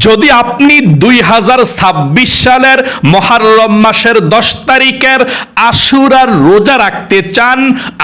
যদি আপনি 2026 সালের মুহররম মাসের 10 তারিখের আশুরার রোজা রাখতে চান,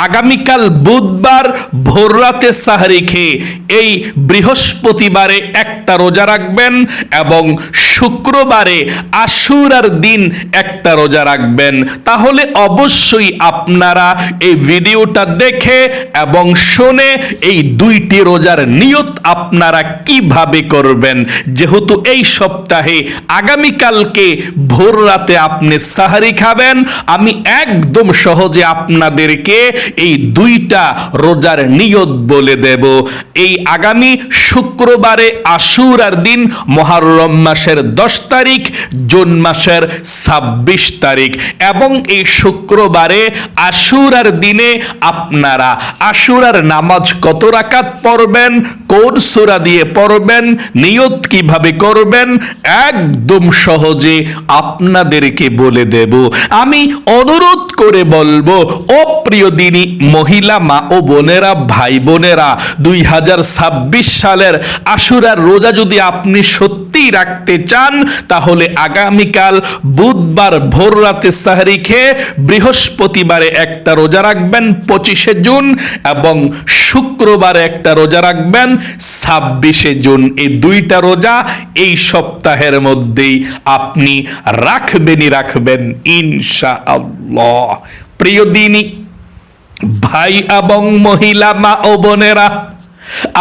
আগামীকাল বুধবার ভোর রাতে সাহরি খেয়ে এই বৃহস্পতিবারে একটা রোজা রাখবেন এবং শুক্রবারে আশুরার দিন একটা রোজা রাখবেন, তাহলে অবশ্যই আপনারা এই ভিডিওটা দেখে এবং শুনে এই দুইটি রোজার নিয়ত আপনারা কিভাবে করবেন। যেহেতু এই সপ্তাহে আগামীকালকে ভোর রাতে আপনি সাহরি খাবেন, আমি একদম সহজে আপনাদেরকে এই দুইটা রোজার নিয়ত বলে দেব। এই আগামী শুক্রবারে আশুরার দিন মুহররম মাসের 10 তারিখ, জুন মাসের 26 তারিখ, এবং এই শুক্রবারে আশুরার দিনে আপনারা আশুরার নামাজ কত রাকাত পড়বেন, কোন সূরা দিয়ে পড়বেন, নিয়ত কিভাবে করবেন, একদম সহজে আপনাদেরকে বলে দেব। আমি অনুরোধ করে বলবো, ও প্রিয় দিনী মহিলা মা ও বোনেরা, ভাই বোনেরা, 2026 সালের আশুরার রোজা যদি আপনি সত্যিই রাখতে চান, তাহলে আগামীকাল বুধবার ভোর রাতে সাহরি খেয়ে বৃহস্পতিবারে একটা রোজা রাখবেন 25শে জুন, এবং শুক্রবারে একটা রোজা রাখবেন 26শে জুন। এই দুইটা রোজা এই সপ্তাহের মধ্যেই আপনি রাখবেনই রাখবেন ইনশাআল্লাহ। প্রিয় দিনী ভাই এবং মহিলা মা ও বোনেরা,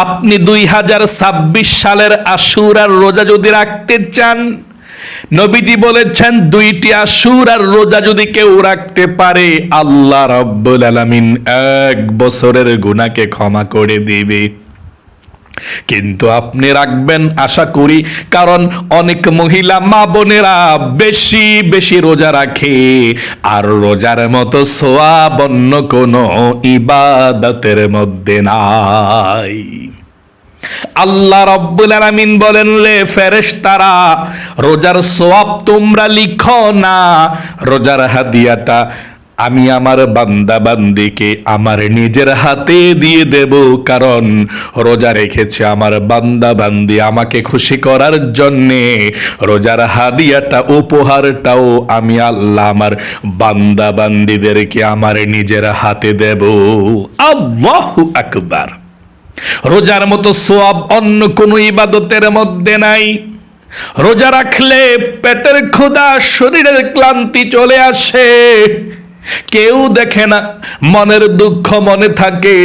আপনি 2026 সালের আশুরার রোজা যদি রাখতে চান, নবীজি বলেছেন দুইটি আশুরার রোজা যদি কেউ রাখতে পারে, আল্লাহ রাব্বুল আলামিন 1 বছরের গুনাহকে ক্ষমা করে দিবে। কিন্তু আপনি রাখবেন আশা করি, কারণ অনেক মহিলা মা বোনেরা বেশি বেশি রোজা রাখে, আর রোজার মতো সওয়াব অন্য কোনো ইবাদতের মধ্যে নাই। আল্লাহ রাব্বুল আলামিন বলেন, লে ফেরেশতারা, রোজার সওয়াব তোমরা লিখো না, রোজার হাদিয়াটা আমি আমার বান্দা বান্দিকে আমার নিজের হাতে দিয়ে দেব, কারণ রোজা রেখেছে আমার বান্দা বান্দি আমাকে খুশি করার জন্যে। রোজার হাদিয়াটা, উপহারটাও আমি আল্লাহ আমার বান্দা বান্দিদেরকে আমার নিজের হাতে দেব। আল্লাহু আকবার। রোজার মতো সওয়াব অন্য কোনো ইবাদতের মধ্যে নাই। রোজা রাখলে পেটের ক্ষুধা, শরীরের ক্লান্তি চলে আসে, কেউ দেখে না, মনের দুঃখ মনে থাকে,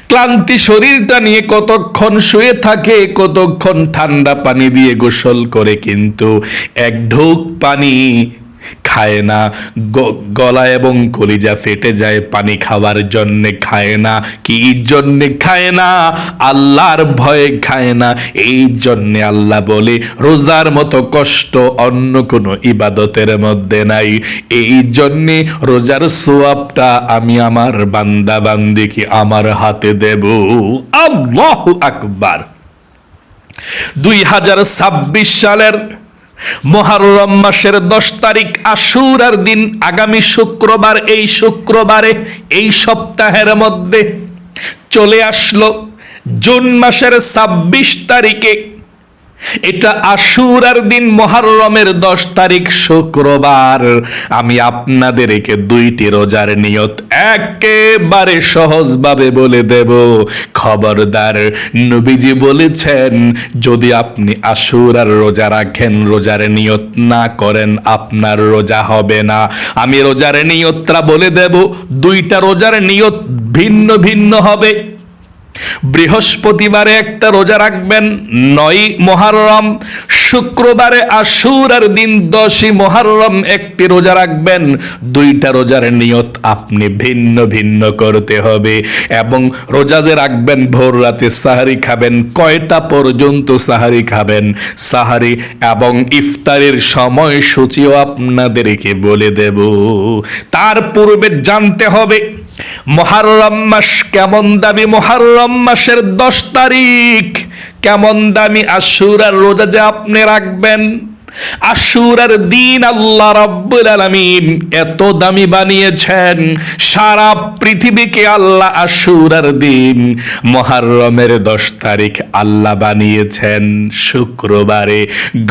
ক্লান্তি শরীরটা নিয়ে কতক্ষণ শুয়ে থাকে, কতক্ষণ ঠান্ডা পানি দিয়ে গোসল করে, কিন্তু এক ঢোক পানি খায় না, গলা এবং কলিজা ফেটে যায় পানি খাওয়ার জন্য খায় না। কি জন্য খায় না? আল্লাহর ভয়ে খায় না। এই জন্য আল্লাহ বলে, রোজার মতো কষ্ট অন্য কোনো ইবাদতের মধ্যে নাই। এই জন্যে রোজার সওয়াবটা আমি আমার বান্দা বান্দিকে আমার হাতে দেব। আল্লাহু আকবার। 2026 সালের মুহররম মাসের 10 তারিখ আশুরার দিন, আগামী শুক্রবার, এই শুক্রবারে এই সপ্তাহের মধ্যে চলে আসলো জুন মাসের 26 তারিখে। এটা আশুরার দিন, মুহররমের 10 তারিখ শুক্রবার। আমি আপনাদেরকে দুইটি রোজার নিয়ত একেবারে সহজভাবে বলে দেব। খবরদার, নবীজি বলেছেন যদি আপনি আশুরার রোজা রাখেন, রোজার নিয়ত না করেন, আপনার রোজা হবে না। আমি রোজার নিয়তটা বলে দেব। দুইটা রোজার নিয়ত ভিন্ন ভিন্ন হবে। বৃহস্পতিবারে একটা রোজা রাখবেন 9 মুহররম, শুক্রবারে আশুরার দিন 10 মুহররম একটি রোজা রাখবেন। দুইটা রোজার নিয়ত আপনি ভিন্ন ভিন্ন করতে হবে। এবং রোজা যে রাখবেন, ভোর রাতে সাহরি খাবেন, কয়টা পর্যন্ত সাহরি খাবেন, সাহরি এবং ইফতারের সময়সূচিও আপনাদেরকে বলে দেব। তার পূর্বে জানতে হবে মুহররম মাস কেমন দামি। মুহররম মাসের 10 তারিখ কেমন দামি আশুরার রোজা যে আপনি রাখবেন, আশুরার দিন আল্লাহ রাব্বুল আলামিন এত দামি বানিয়েছেন, সারা পৃথিবীকে আল্লাহ আশুরার দিন মুহররমের 10 তারিখ আল্লাহ বানিয়েছেন শুক্রবারে।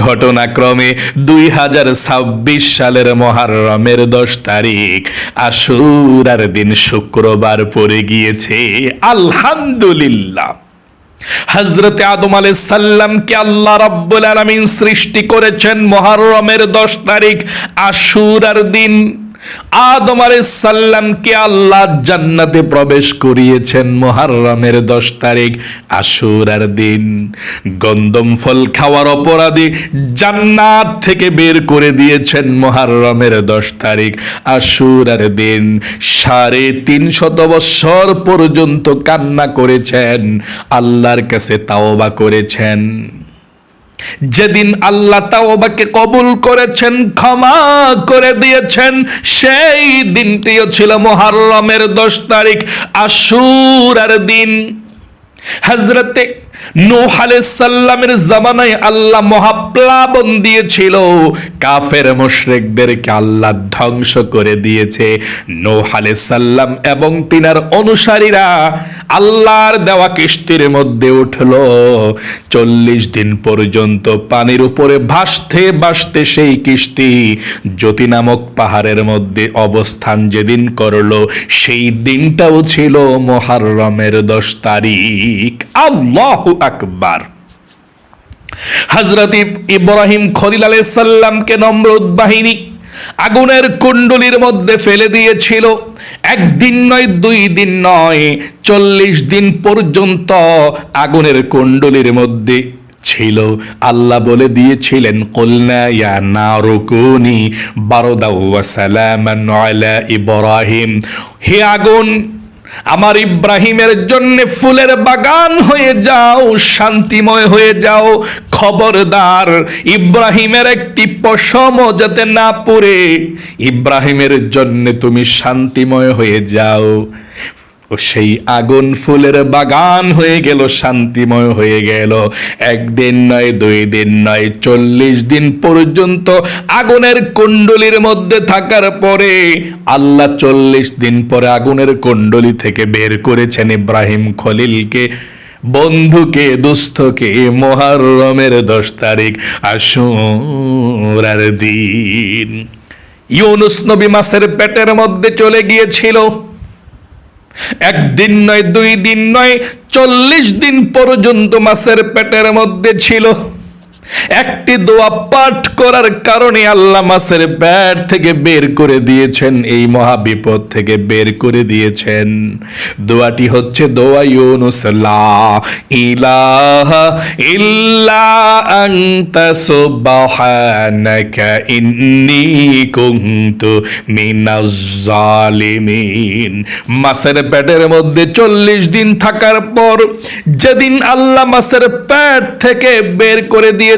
ঘটনাক্রমে 2026 সালের মুহররমের 10 তারিখ আশুরার দিন শুক্রবার পড়ে গিয়েছে। আলহামদুলিল্লাহ। হযরতে আদম আলাইহিস সালামকে আল্লাহ রাব্বুল আলামিন সৃষ্টি করেছেন মুহররমের 10 তারিখ আশুরার দিন। আদম আলাইহিস সালামকে আল্লাহ জান্নাতে প্রবেশ করিয়েছেন মুহররমের 10 তারিখ আশুরার দিন। গন্ধম ফল খাওয়ার অপরাধে জান্নাত থেকে বের করে দিয়েছেন মুহররমের 10 তারিখ আশুরার দিন। 350 বছর পর্যন্ত কান্না করেছেন, আল্লাহর কাছে তাওবা করেছেন। যেদিন আল্লাহ তাওবাকে কবুল করেছেন, ক্ষমা করে দিয়েছেন, সেই দিনটিও ছিল মুহররমের 10 তারিখ আশুরার দিন। হযরতে নূহ আলাইহিস সালামের জামানায় আল্লাহ মহাপ্লাবন দিয়েছিল, কাফের মুশরিকদেরকে আল্লাহ ধ্বংস করে দিয়েছে। নূহ আলাইহিস সালাম এবং তিনার অনুসারীরা আল্লাহর দেওয়া কিস্তির মধ্যে উঠলো। 40 দিন পর্যন্ত পানির উপরে ভাসতে ভাসতে সেই কিস্তি জ্যোতি নামক পাহাড়ের মধ্যে অবস্থান যেদিন করলো, সেই দিনটাও ছিল মুহররমের 10 তারিখ। আল্লাহু আকবার। হযরত ইব্রাহিম খলিল আলাইহিস সালামকে নমরুদ বাহিনী আগুনের কুণ্ডলীর মধ্যে ফেলে দিয়েছিল। 1 দিন নয়, 2 দিন নয়, 40 দিন পর্যন্ত আগুনের কুণ্ডলীর মধ্যে ছিল। আল্লাহ বলে দিয়েছিলেন, কুলনা ইয়া নারু কুনি বারদাও ওয়া সালামান আলা ইব্রাহিম, হে আগুন আমার ইব্রাহিমের জন্য ফুলের বাগান হয়ে যাও, শান্তিময় হয়ে যাও। খবরদার ইব্রাহিমের একটি পশমও যাতে না পড়ে, ইব্রাহিমের জন্য তুমি শান্তিময় হয়ে যাও। সেই আগুন ফুলের বাগান হয়ে গেল, শান্তিময় হয়ে গেল। 1 দিন নয়, 2 দিন নয়, 40 দিন পর্যন্ত আগুনের কুণ্ডলীর মধ্যে থাকার পরে আল্লাহ 40 দিন পরে আগুনের কুণ্ডলী থেকে বের করেছেন ইব্রাহিম খলিলকে, বন্ধুকে, দুস্থকে, মুহররমের 10 তারিখ আশুরার দিন। ইউনুস নবী মাছের পেটের মধ্যে চলে গিয়েছিল। 1 দিন নয়, 2 দিন নয়, 40 দিন পর্যন্ত মাছের পেটের মধ্যে ছিল। একটি দোয়া পাঠ করার কারণে আল্লাহ মাছের পেট থেকে বের করে দিয়েছেন, এই মহা বিপদ থেকে বের করে দিয়েছেন। দোয়াটি হচ্ছে দোয়া ইউনুস, লা ইলাহা ইল্লা আনতা সুবহানাকা ইন্নী কুনতু মিনাজ জালিমিন। মাছের পেটের মধ্যে 40 দিন থাকার পর যেদিন আল্লাহ মাছের পেট থেকে বের করে দিয়েছেন,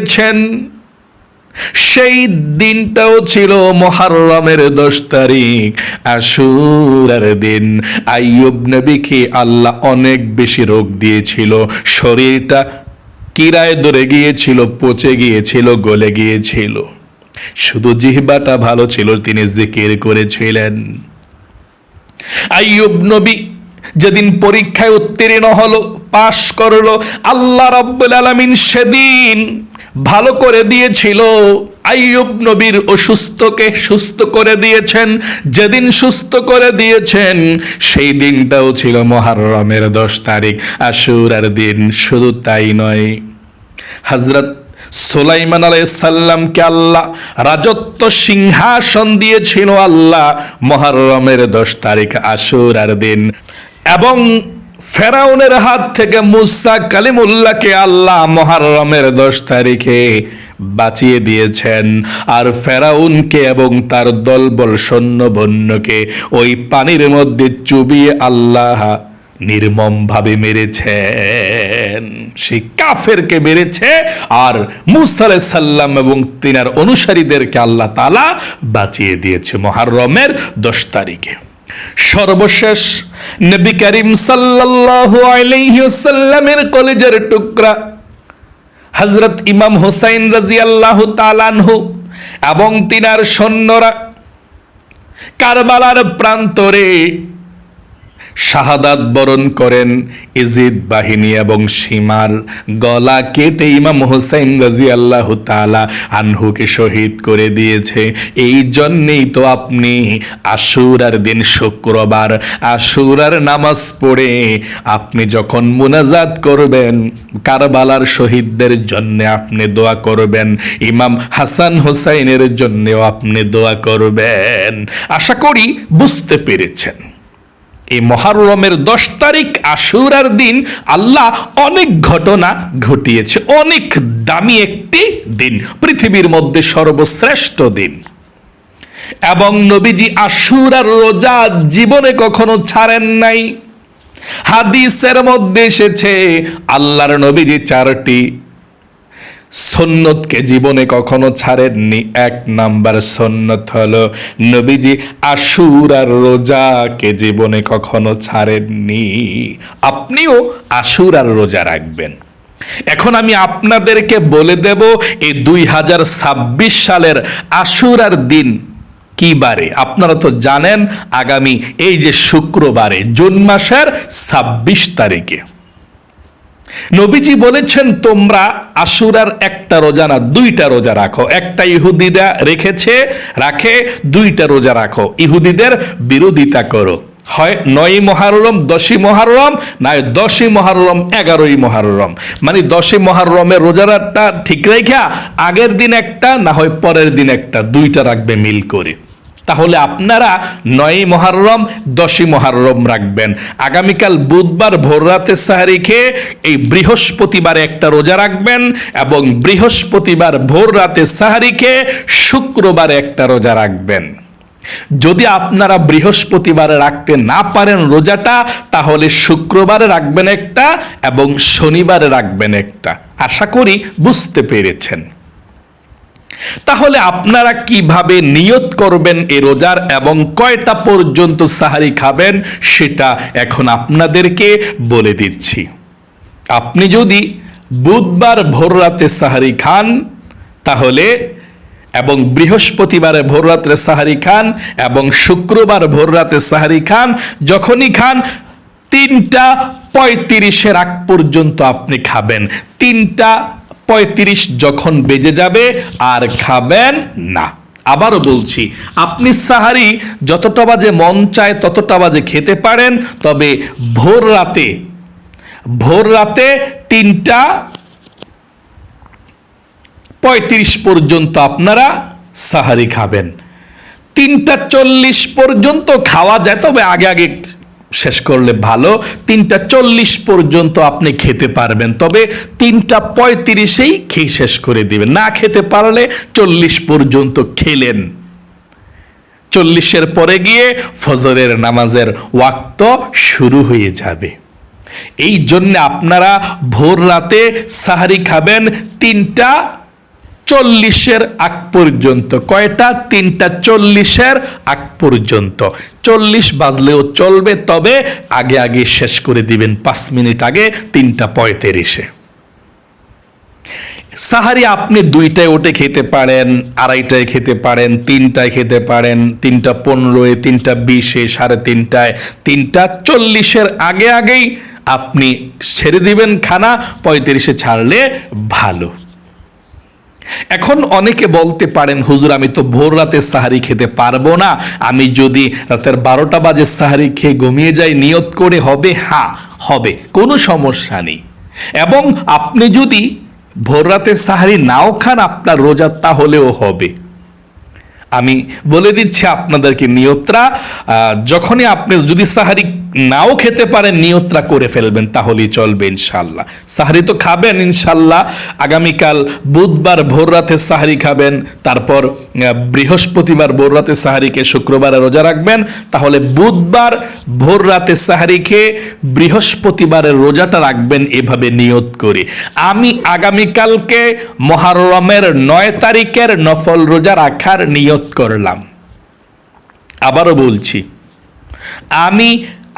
সেই দিনটাও ছিল মুহররমের 10 তারিখ আশুরার দিন। আইয়ুব নবীকে আল্লাহ অনেক বেশি রোগ দিয়েছিল, শরীরটা কিরায় ধরে গিয়েছিল, পচে গিয়েছিল, গলে গিয়েছিল। শুধু জিহ্বাটা ভালো ছিল, তিনি জিকির করেছিলেন। আইয়ুব নবী যেদিন পরীক্ষায় উত্তীর্ণ হলো, পাশ করলো, আল্লাহ রাব্বুল আলামিন সেদিন ভালো করে দিয়েছিল। আইয়ুব নবীর অসুস্থকে সুস্থ করে দিয়েছেন। যেদিন সুস্থ করে দিয়েছেন, সেই দিনটাও ছিল মুহররমের 10 তারিখ আশুরার দিন। শুধু তাই নয়, হযরত সুলাইমান আলাইহিস সালামকে আল্লাহ রাজত্ব সিংহাসন দিয়েছিল আল্লাহ মুহররমের 10 তারিখ আশুরার দিন। এবং ফেরাউনের হাত থেকে মুসা কালিমুল্লাহকে আল্লাহ মুহররমের 10 তারিখে বাঁচিয়ে দিয়েছেন। আর ফেরাউনকে এবং তার দলবল সৈন্যবন্যকে ওই পানির মধ্যে চুবিয়ে আল্লাহ নির্মমভাবে মেরেছেন। সেই কাফেরকে মেরেছে, আর মুসা আলাইহিস সালাম এবং তিনার অনুসারীদেরকে আল্লাহ তাআলা বাঁচিয়ে দিয়েছে মুহররমের 10 তারিখে। সর্বশেষ নবী করিম সাল্লাল্লাহু আলাইহি ওয়াসাল্লামের কলিজার টুকরা হযরত ইমাম হুসাইন রাদিয়াল্লাহু তাআলা আনহু এবং তিনার সৈন্যরা কারবালার প্রান্তরে শাহাদাত বরণ করেন। ইজিদ বাহিনী এবং সীমার গলা কেটে ইমাম হুসাইন রাদিয়াল্লাহু তাআলা আনহুকে শহীদ করে দিয়েছে। এই জন্যই তো আপনি আশুরার দিন শুক্রবার আশুরার নামাজ পড়ে আপনি যখন মুনাজাত করবেন, কারবালার শহীদদের জন্য আপনি দোয়া করবেন, ইমাম হাসান হুসাইনের জন্যও আপনি দোয়া করবেন। আশা করি বুঝতে পেরেছেন। এই মুহররমের 10 তারিখ আশুরার দিন আল্লাহ অনেক ঘটনা ঘটিয়েছে। অনেক দামি একটি দিন, পৃথিবীর মধ্যে সর্বশ্রেষ্ঠ দিন। এবং নবীজি আশুরার রোজা জীবনে কখনো ছাড়েন নাই। হাদিসের মধ্যে এসেছে আল্লাহর নবীজি 4টি সুন্নতকে জীবনে কখনো ছাড়েননি। 1 নাম্বার সুন্নত হলো নবীজি আশুরার রোজাকে জীবনে কখনো ছাড়েননি। আপনিও আশুরার রোজা রাখবেন। এখন আমি আপনাদেরকে বলে দেব এই 2026 সালের আশুরার দিন কি বারে। আপনারা তো জানেন আগামী এই যে শুক্রবারে জুন মাসের 26 তারিখে নবীজি বলেছেন তোমরা আশুরার একটা রোজা না 2টা রোজা রাখো। একটা ইহুদিরা রাখে 2টা রোজা রাখো। ইহুদিদের বিরোধিতা করো, হয় 9ই মুহররম 10ই মুহররম, না 10ই মুহররম 11ই মুহররম। মানে 10ই মুহররমের রোজাটা ঠিক রেখা আগের দিন একটা, না হয় পরের দিন একটা, 2টা রাখবে মিল করে। তাহলে আপনারা 9ই মুহররম 10ই মুহররম রাখবেন। আগামীকাল বুধবার ভোর রাতে সাহরি খেয়ে এই বৃহস্পতিবারে একটা রোজা রাখবেন এবং বৃহস্পতিবার ভোর রাতে সাহরি খেয়ে শুক্রবারে একটা রোজা রাখবেন। যদি আপনারা বৃহস্পতিবারে রাখতে না পারেন রোজাটা, তাহলে শুক্রবারে রাখবেন একটা এবং শনিবারে রাখবেন একটা। আশা করি বুঝতে পেরেছেন। তাহলে আপনারা কিভাবে নিয়ত করবেন এই রোজার এবং কয়টা পর্যন্ত সাহারি খাবেন সেটা এখন আপনাদেরকে বলে দিচ্ছি। আপনি যদি বুধবার ভোর রাতে সাহারি খান তাহলে, এবং বৃহস্পতিবারে ভোর রাতে সাহারি খান এবং শুক্রবার ভোর রাতে সাহারি খান, যখনই খান 3:35 আগ পর্যন্ত আপনি খাবেন। 3:35 যখন বেজে যাবে আর খাবেন না। আবারও বলছি, আপনি সাহারি যতটা বাজে মন চায় ততটা বাজে খেতে পারেন, তবে ভোর রাতে 3:35 পর্যন্ত আপনারা সাহারি খাবেন। 3:40 পর্যন্ত খাওয়া যায়, তবে আগে শেষ করলে ভালো। 3:40 পর্যন্ত আপনি খেতে পারবেন, তবে 3:35 খেয়ে শেষ করে দিবেন। না খেতে পারলে 40 পর্যন্ত খেলেন। 40-এর পরে গিয়ে ফজরের নামাজের ওয়াক্ত শুরু হয়ে যাবে। এই জন্য আপনারা ভোর রাতে সাহারি খাবেন 3:40 আগ পর্যন্ত। কয়টা? 3:40 আগ পর্যন্ত। 40 বাজলেও চলবে, তবে আগে শেষ করে দিবেন, 5 মিনিট আগে 3:35। সাহারি আপনি 2টায় উঠে খেতে পারেন, 2:30টায় খেতে পারেন, 3টায় খেতে পারেন, 3:15, 3:20, 3:30, 3:40 আগেই আপনি ছেড়ে দিবেন খানা, 35-এ ছাড়লে ভালো। এখন অনেকে বলতে পারেন, হুজুর আমি তো ভোর রাতে সাহারি খেতে পারবো না, আমি যদি রাতের 12টা বাজে সাহারি খেয়ে ঘুমিয়ে যাই নিয়ত করে হবে? হ্যাঁ হবে, কোনো সমস্যা নেই। এবং আপনি যদি ভোর রাতে সাহারি নাও খান আপনার রোজা তাহলেও হবে। আমি বলে দিচ্ছি আপনাদেরকে নিয়তরা, যখনই আপনি যদি সাহারি নাও খেতে পারেন নিয়তরা করে ফেলবেন, তাহলেই চলবে ইনশাল্লাহ। সাহারি তো খাবেন ইনশাল্লাহ। আগামীকাল বুধবার ভোর রাতে সাহারি খাবেন, তারপর বৃহস্পতিবার ভোর রাতে সাহারি খেয়ে শুক্রবারে রোজা রাখবেন। তাহলে বুধবার ভোর রাতে সাহারি খেয়ে বৃহস্পতিবারের রোজাটা রাখবেন এভাবে নিয়ত করে। আমি আগামীকালকে মুহররমের 9 তারিখের নফল রোজা রাখার নিয়ত করলাম। আবারও বলছি, আমি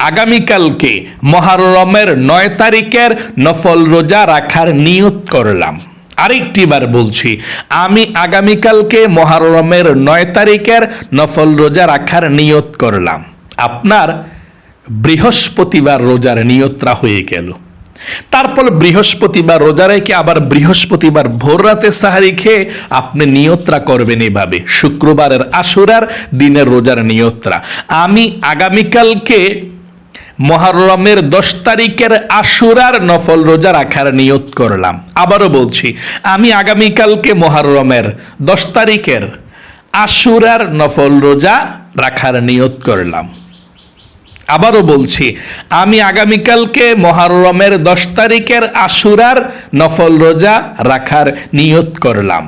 আগামীকালকে মুহররমের 9 তারিখের নফল রোজা রাখার নিয়ত করলাম। আরেকটি বার বলছি, আমি আগামীকালকে মুহররমের 9 তারিখের নফল রোজা রাখার নিয়ত করলাম। আপনার বৃহস্পতিবার রোজার নিয়তরা হয়ে গেল। তারপর বৃহস্পতিবার রোজা রেখে আবার বৃহস্পতিবার ভোর রাতে সাহারি খেয়ে আপনি নিয়তরা করবেন এভাবে, শুক্রবারের আশুরার দিনের রোজার নিয়তরা। আমি আগামীকালকে মুহররমের 10 তারিখের আশুরার নফল রোজা রাখার নিয়ত করলাম। আবারও বলছি, আমি আগামীকালকে মুহররমের 10 তারিখের আশুরার নফল রোজা রাখার নিয়ত করলাম। আবারও বলছি, আমি আগামীকালকে মুহররমের 10 তারিখের আশুরার নফল রোজা রাখার নিয়ত করলাম।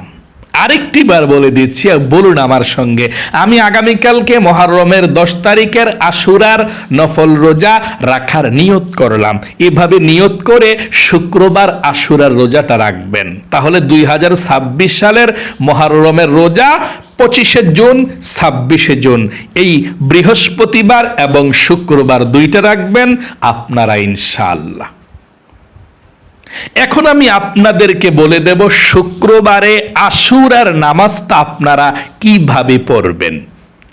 আরেকটি বার বলে দিচ্ছি, বলুন আমার সঙ্গে, আমি আগামীকালকে মুহররমের 10 তারিখের আশুরার নফল রোজা রাখার নিয়ত করলাম। এভাবে নিয়ত করে শুক্রবার আশুরার রোজাটা রাখবেন। তাহলে 2026 সালের মুহররমের রোজা 25শে জুন, 26শে জুন, এই বৃহস্পতিবার এবং শুক্রবার দুইটা রাখবেন আপনারা ইনশাআল্লাহ। এখন আমি আপনাদেরকে বলে দেব শুক্রবারে আশুরার নামাজটা আপনারা কিভাবে পড়বেন।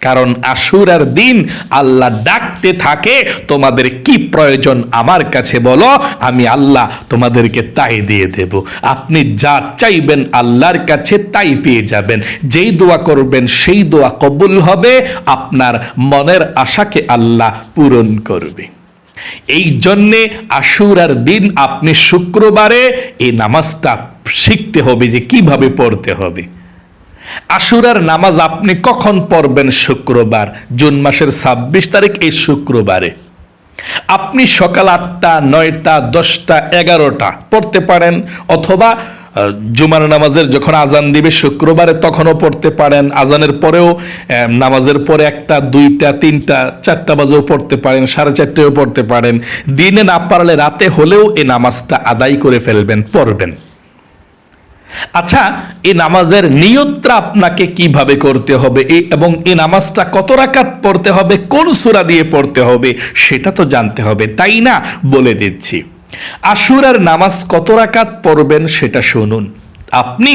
কারণ আশুরার দিন আল্লাহ ডাকতে থাকে, তোমাদের কি প্রয়োজন আমার কাছে বলো, আমি আল্লাহ তোমাদেরকে তাই দিয়ে দেব। আপনি যা চাইবেন আল্লাহর কাছে তাই পেয়ে যাবেন। যেই দোয়া করবেন সেই দোয়া কবুল হবে, আপনার মনের আশাকে আল্লাহ পূরণ করবে। এই জন্যে আশুরার দিন আপনি শুক্রবারে এই নামাজটা শিখতে হবে যে কিভাবে পড়তে হবে। আশুরার নামাজ আপনি কখন পড়বেন? শুক্রবার, জুন মাসের 26 তারিখ, এই শুক্রবারে আপনি সকাল 8টা, 9টা, 10টা, 11টা পড়তে পারেন, অথবা জুমার নামাজের যখন আজান দিবে শুক্রবারে তখনও পড়তে পারেন। আজানের পরেও, নামাজের পরে 1টা, 2টা, 3টা, 4টা বাজেও পড়তে পারেন, 4:30টাও পড়তে পারেন। দিনে না পারলে রাতে হলেও এই নামাজটা আদায় করে ফেলবেন, পড়বেন। আচ্ছা, এই নামাজের নিয়তটা আপনাকে কিভাবে করতে হবে এবং এই নামাজটা কত রাকাত পড়তে হবে, কোন সূরা দিয়ে পড়তে হবে সেটা তো জানতে হবে, তাই না? বলে দিচ্ছি। আশুরার নামাজ কত রাকাত পড়বেন সেটা শুনুন। আপনি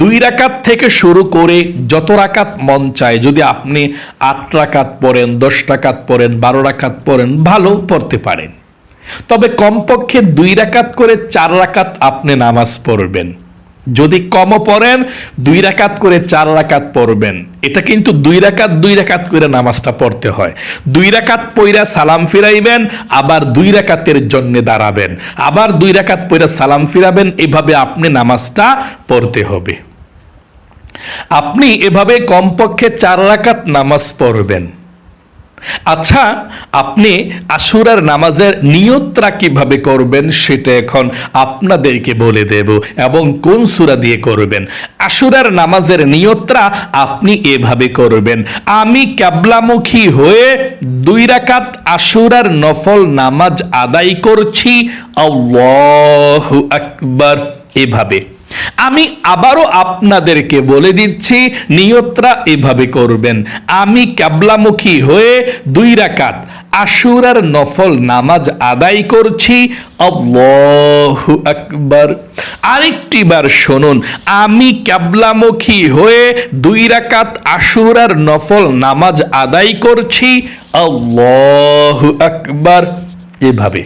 2 রাকাত থেকে শুরু করে যত রাকাত মন চায়, যদি আপনি 8 রাকাত পড়েন, 10 রাকাত পড়েন, 12 রাকাত পড়েন, ভালো পড়তে পারেন। তবে কমপক্ষে 2 রাকাত করে 4 রাকাত আপনি নামাজ পড়বেন। যদি কমও পড়েন 2 রাকাত করে 4 রাকাত পড়বেন। এটা কিন্তু 2 রাকাত করে নামাজটা পড়তে হয়। 2 রাকাত পইরা সালাম ফিরাইবেন, আবার 2 রাকাতের জন্য দাঁড়াবেন, আবার 2 রাকাত পইরা সালাম ফিরাবেন। এভাবে আপনি নামাজটা পড়তে হবে। আপনি এভাবে কমপক্ষে 4 রাকাত নামাজ পড়বেন। আচ্ছা, আপনি আশুরার নামাজের নিয়তটা কিভাবে করবেন সেটা এখন আপনাদেরকে বলে দেব, এবং কোন সূরা দিয়ে করবেন। আশুরার নামাজের নিয়তটা আপনি এভাবে করবেন, আমি কিবলামুখী হয়ে 2 রাকাত আশুরার নফল নামাজ আদায় করছি, আল্লাহু আকবার। এভাবে আমি আবারও আপনাদেরকে বলে দিচ্ছি, নিয়তটা এভাবে করবেন, আমি কিবলামুখী হয়ে 2 রাকাত আশুরার নফল নামাজ আদায় করছি, আল্লাহু আকবার। আরেকটি বার শুনুন, আমি কিবলামুখী হয়ে 2 রাকাত আশুরার নফল নামাজ আদায় করছি, আল্লাহু আকবার। এভাবে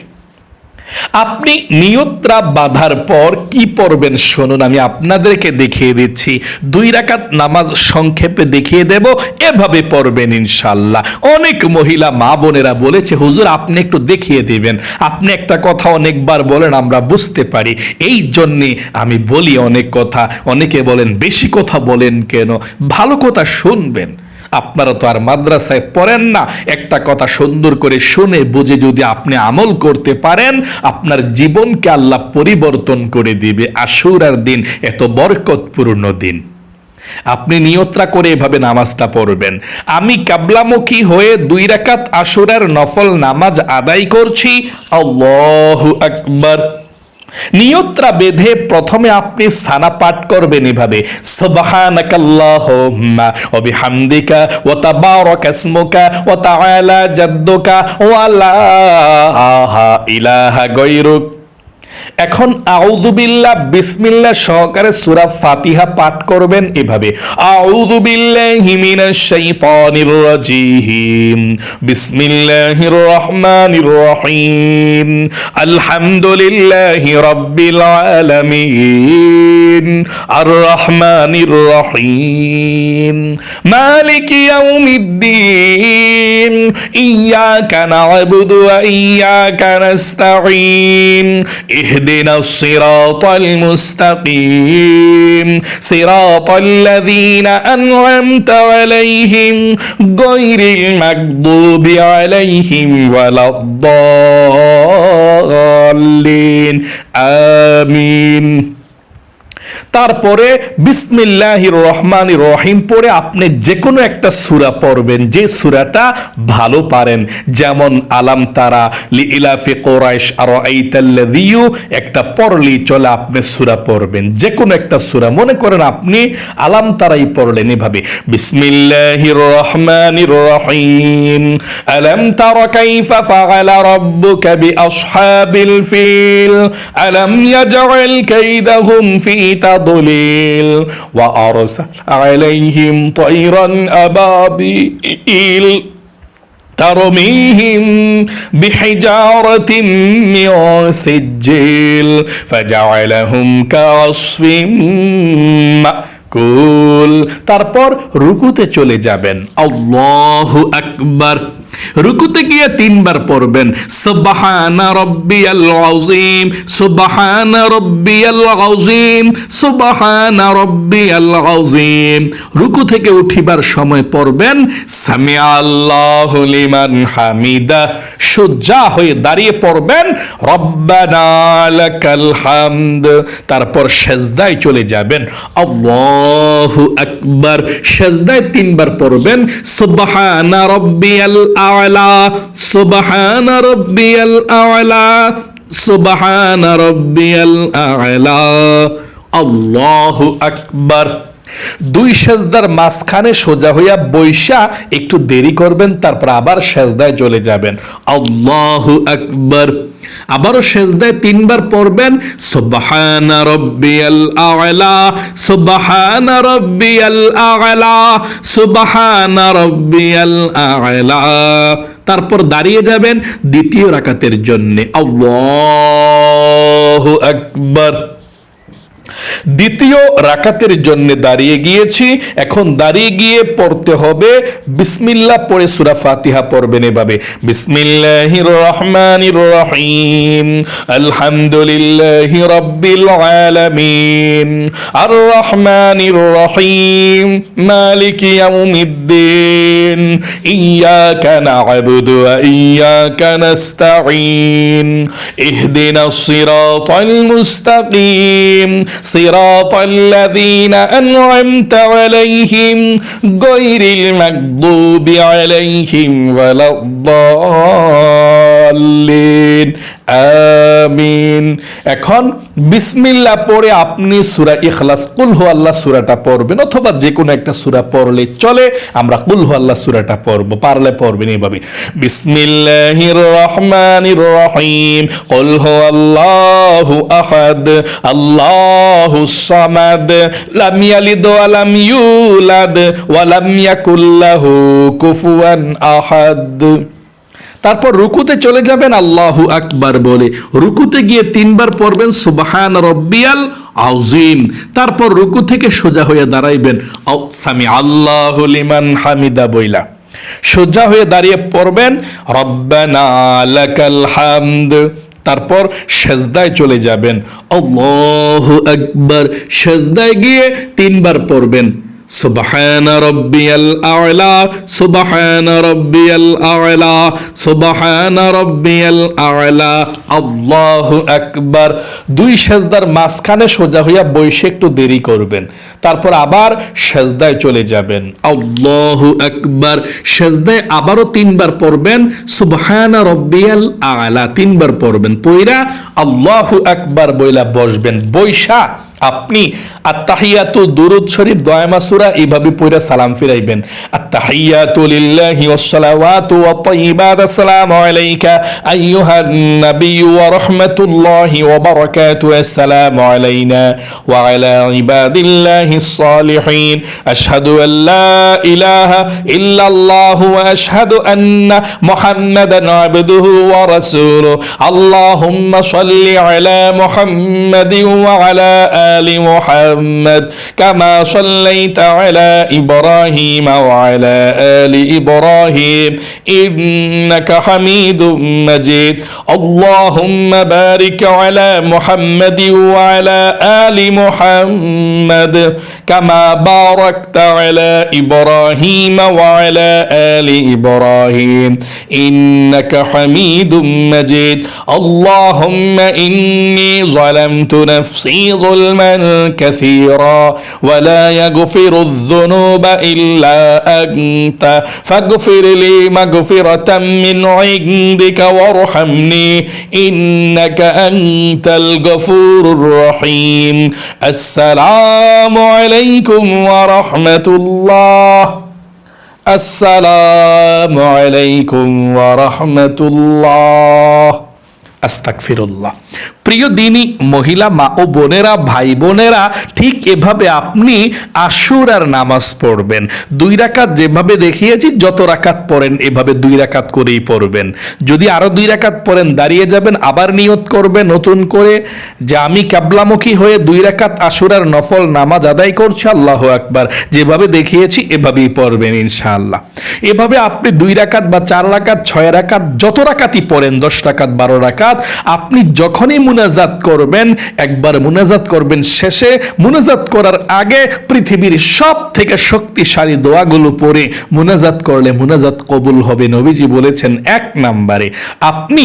আপনি নিয়তরা বাঁধার পর কি পড়বেন শুনুন, আমি আপনাদেরকে দেখিয়ে দিচ্ছি। 2 রাকাত নামাজ সংক্ষেপে দেখিয়ে দেব, এভাবে পড়বেন ইনশাআল্লাহ। অনেক মহিলা মা বোনেরা বলেছে, হুজুর আপনি একটু দেখিয়ে দিবেন, আপনি একটা কথা অনেকবার বলেন, আমরা বুঝতে পারি, এই জন্যে আমি বলি অনেক কথা। অনেকে বলেন বেশি কথা বলেন কেন? ভালো কথা শুনবেন। আপনারা তো আর মাদ্রাসায় পড়েন না, একটা কথা সুন্দর করে শুনে বুঝে যদি আপনি আমল করতে পারেন, আপনার জীবনকে আল্লাহ পরিবর্তন করে দিবে। আশুরার দিন এত বরকতপূর্ণ দিন। আপনি নিয়তরা করে এভাবে নামাজটা পড়বেন, আমি কিবলামুখী হয়ে 2 রাকাত আশুরার নফল নামাজ আদায় করছি, আল্লাহু আকবার। নিয়তরা বেঁধে প্রথমে আপনি সানা পাঠ করবেন এভাবে, সুবহানাকাল্লাহুম্মা ওয়া বিহামদিকা ওয়া তাবারাকা ইসমুকা ওয়া তাআলা জাদ্দুকা ওয়া লা ইলাহা গায়রুক। এখন আউযু বিল্লাহ বিসমিল্লাহ সহকারে সূরা ফাতিহা পাঠ করবেন এভাবে, আউযু বিল্লাহি মিনাশ শাইতানির রাজিম, বিসমিল্লাহির রহমানির রহিম, আলহামদুলিল্লাহি রাব্বিল আলামিন, আর রহমানির রহিম, মালিকি ইয়াউমিদ্দিন, ইয়াকা না'বুদু ওয়া ইয়াকা নাস্তাঈন, ইহদিনাস সিরাতাল মুস্তাকিম, সিরাতাল্লাযীনা আন'আমতা আলাইহিম গায়রিল মাগদুবি আলাইহিম ওয়ালাদ-দাল্লিন, আমিন। তারপরে বিসমিল্লাহির রহমানির রহিম পড়ে আপনি যে কোনো একটা সূরা পড়বেন, যে সূরাটা ভালো পারেন, যেমন আলাম তারা, লিইলাফি কুরাইশ, আরাআইতাল্লাযী, একটা পড়লি চলে, আপনি সূরা পড়বেন যে কোনো একটা সূরা। মনে করেন আপনি আলাম তারাই পড়লেন এভাবে, বিসমিল্লাহির রহমানির রহিম, আলাম তারা কাইফা ফাআলা রাব্বুকা বিআসহাবিল ফিল, আলাম ইয়াজআল কাইদাহুম ফি تضليل وأرسل عليهم طيرا أبابيل ترميهم بحجارة من سجيل فجعلهم كعصف মাকুল। তারপর রুকুতে চলে যাবেন, আল্লাহু আকবার। রুকুতে গিয়ে তিনবার পড়বেন, সুবহানা রাব্বিয়াল আযীম, সুবহানা রাব্বিয়াল আযীম, সুবহানা রাব্বিয়াল আযীম। রুকু থেকে উঠিবার সময় পড়বেন, সামিআল্লাহু লিমান হামিদা। সোজা হয়ে দাঁড়িয়ে পড়বেন, রব্বানা লাকাল হামদ। তারপর সেজদায় চলে যাবেন, আল্লাহু আকবার। সেজদায় তিনবার পড়বেন, সুবহানা রাব্বিয়াল আ'লা, সুবহানা রাব্বিয়াল আ'লা, সুবহানা রাব্বিয়াল আ'লা, আল্লাহু আকবার। দুই সেজদার মাঝখানে সোজা হইয়া বৈশা একটু দেরি করবেন, তারপর আবার সেজদায় চলে যাবেন, আল্লাহু আকবার। আবারও সেজদায় তিনবার পড়বেন, সুবহানা রাব্বিয়াল আ'লা, সুবহানা রাব্বিয়াল আ'লা, সুবহানা রাব্বিয়াল আ'লা। তারপর দাঁড়িয়ে যাবেন দ্বিতীয় রাকাতের জন্য, আল্লাহু আকবার। দ্বিতীয় রাকাতের জন্য দাঁড়িয়ে গিয়েছি, এখন দাঁড়িয়ে গিয়ে পড়তে হবে বিসমিল্লাহ পড়ে সূরা ফাতিহা পড়বেন এভাবে, বিসমিল্লাহির রহমানির রহিম, আলহামদুলিল্লাহি রাব্বিল আলামিন, আর রহমানির রহিম, মালিকি ইয়াউমিদ্দিন, ইয়াকা না'বুদু ওয়া ইয়াকা নাস্তাঈন, ইহদিনাস সিরাতাল মুস্তাকিম, صراط الذين أنعمت عليهم غير المغضوب عليهم ولا الضالين, আমিন। এখন বিসমিল্লাহ পড়ে আপনি সূরা ইখলাস, কুল হু আল্লাহ সূরাটা পড়বেন, অথবা যে কোনো একটা সূরা পড়লে চলে। আমরা কুল হু আল্লাহ সূরাটা পড়ব, পারলে পড়বেন এইভাবে, বিসমিল্লাহির রহমানির রহিম, কুল হু আল্লাহু আহাদ, আল্লাহুস সামাদ, লাম ইয়ালিদ ওয়া লাম ইউলাদ ওয়া লাম ইয়াকুল লাহু কুফুয়ান আহাদ। তারপর রুকুতে চলে যাবেন আল্লাহু আকবার বলে, রুকুতে গিয়ে তিনবার পড়বেন সুবহান রাব্বিয়াল আযীম। তারপর রুকু থেকে সোজা হয়ে দাঁড়াইবেন, সামিআল্লাহু লিমান হামিদা বইলা। সোজা হয়ে দাঁড়িয়ে পড়বেন, রব্বানা লাকাল হামদ। তারপর সেজদায় চলে যাবেন, আল্লাহু আকবার। সেজদায় গিয়ে তিনবার পড়বেন, সুবহানা রাব্বিয়াল আ'লা, সুবহানা রাব্বিয়াল আ'লা, সুবহানা রাব্বিয়াল আ'লা, আল্লাহু আকবার। দুই সেজদার মাঝখানে সোজা হইয়া বসে একটু দেরি করবেন, তারপর আবার সেজদায় চলে যাবেন, আল্লাহু আকবার। সেজদায় আবারও তিনবার পড়বেন, সুবহানা রাব্বিয়াল আ'লা, তিনবার পড়বেন, পয়রা আল্লাহু আকবার বইলা বসবেন। বৈশা আপনি আত্তাহিয়াতু, দুরূদ শরীফ, দোয়া সূরা এইভাবে পড়ে সালাম ফিরাইবেন, আত্তাহিয়াতু লিল্লাহি ওয়াস সালাওয়াতু ওয়াত তাইয়্যিবাত, আসসালামু আলাইকা আইয়ুহান নাবিয়্যু ورحمة الله وبركاته السلام علينا وعلى عباد الله الصالحين أشهد أن لا إله إلا الله وأشهد أن محمدا عبده ورسوله اللهم صل على محمد وعلى آل محمد كما صليت على إبراهيم وعلى آل إبراهيم إنك حميد مجيد اللهم بارك على محمد وعلى آل محمد كما باركت على إبراهيم وعلى آل إبراهيم إنك حميد مجيد اللهم إني ظلمت نفسي ظلما كثيرا ولا يغفر الذنوب إلا أنت فاغفر لي مغفرة من عندك وارحمني إنك أنت الغفور الرحيم السلام عليكم ورحمة الله السلام عليكم ورحمة الله আস্তাগফিরুল্লাহ। প্রিয় দিনী মহিলা মা ও বোনেরা, ভাই বোনেরা, ঠিক এভাবে আপনি আশুরার নামাজ পড়বেন। 2 রাকাত যেভাবে দেখিয়েছি, যত রাকাত পড়েন এভাবে 2 রাকাত করেই পড়বেন। যদি আরো 2 রাকাত পড়েন দাঁড়িয়ে যাবেন, আবার নিয়ত করবেন নতুন করে যে আমি কিবলামুখী হয়ে 2 রাকাত আশুরার নফল নামাজ আদায় করছি, আল্লাহু আকবার। যেভাবে দেখিয়েছি এভাবেই পড়বেন ইনশাআল্লাহ। এভাবে আপনি 2 রাকাত বা 4 রাকাত, 6 রাকাত, যত রাকাতই পড়েন, 10 রাকাত, 12 রাকাত, আপনি যখনই মুনাজাত করবেন, একবার মুনাজাত করবেন, শেষে মুনাজাত করার আগে পৃথিবীর সব থেকে শক্তিশালী দোয়াগুলো পড়ে মুনাজাত করলে মুনাজাত কবুল হবে। নবীজি বলেছেন 1 নম্বরে আপনি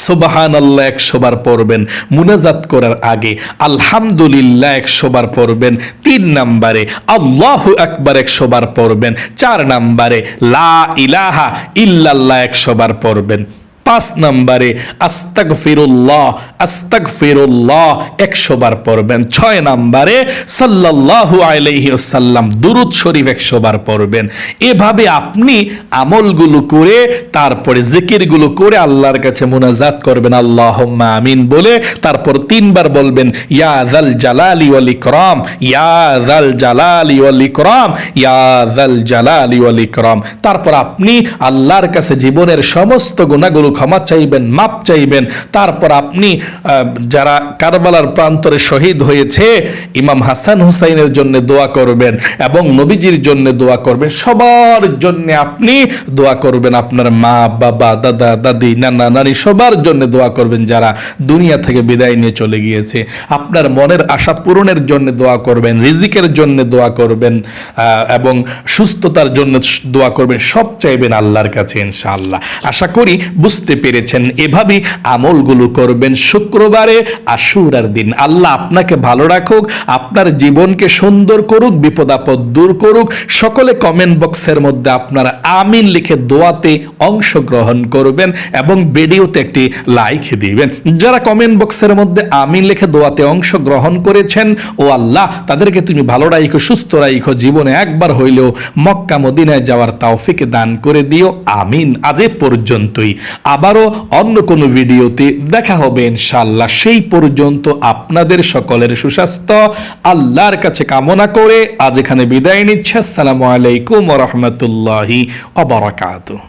সুবহানাল্লাহ 100 বার পড়বেন মুনাজাত করার আগে, আলহামদুলিল্লাহ 100 বার পড়বেন 3 নম্বরে, আল্লাহু আকবার 100 বার পড়বেন 4 নম্বরে, লা ইলাহা ইল্লাল্লাহ 100 বার পড়বেন 5 নম্বরে, আস্তাগফিরুল্লাহ আস্তাগফিরুল্লাহ 100 বার পড়বেন 6 নম্বরে, সাল্লাল্লাহু আলাইহি ওয়াসাল্লাম দুরূদ শরীফ 100 বার পড়বেন। এভাবে আপনি আমলগুলো করে তারপরে জিকিরগুলো করে আল্লাহর কাছে মুনাজাত করবেন আল্লাহুম্মা আমিন বলে, তারপর 3 বার বলবেন ইয়া যাল জালালি ওয়াল ইকরাম, ইয়া যাল জালালি ওয়াল ইকরাম, ইয়া যাল জালালি ওয়াল ইকরাম। তারপর আপনি আল্লাহর কাছে জীবনের সমস্ত গুনাহগুলো ক্ষমা চাইবেন, মাপ চাইবেন। তারপর আপনি যারা কারবালার প্রান্তরে শহীদ হয়েছে ইমাম হাসান হুসাইনের জন্য দোয়া করবেন এবং নবীজির জন্য দোয়া করবেন, সবার জন্য আপনি দোয়া করবেন। আপনার মা, বাবা, দাদা, দাদি, নানা, নানি সবার জন্য দোয়া করবেন যারা দুনিয়া থেকে বিদায় নিয়ে চলে গিয়েছে। আপনার মনের আশা পূরণের জন্য দোয়া করবেন, রিজিকের জন্য দোয়া করবেন এবং সুস্থতার জন্য দোয়া করবেন। সব চাইবেন আল্লাহর কাছে ইনশাআল্লাহ। আশা করি বুঝতে পেরেছেন। এভাবেই আমলগুলো করবেন শুক্রবারে আশুরার দিন। আল্লাহ আপনাকে ভালো রাখুক, আপনার জীবনকে সুন্দর করুক, বিপদ আপদ দূর করুক। সকলে কমেন্ট বক্সের মধ্যে আপনারা আমিন লিখে দোয়াতে অংশগ্রহণ করবেন এবং ভিডিওতে একটি লাইক দিবেন। যারা কমেন্ট বক্সের মধ্যে আমিন লিখে দোয়াতে অংশগ্রহণ করেছেন, ও আল্লাহ তাদেরকে তুমি ভালো রাখো, সুস্থ রাখো, জীবনে একবার হইলেও মক্কা মদিনায় যাওয়ার তৌফিক দান করে দিও, আমিন। আজ এ পর্যন্তই, আবারও অন্য কোনো ভিডিওতে দেখা হবে ইনশাআল্লাহ। সেই পর্যন্ত আপনাদের সকলের সুস্বাস্থ্য আল্লাহর কাছে কামনা করে আজ এখানে বিদায় নিচ্ছে। আসসালামু আলাইকুম ওয়া রাহমাতুল্লাহি ওয়া বারাকাতুহু।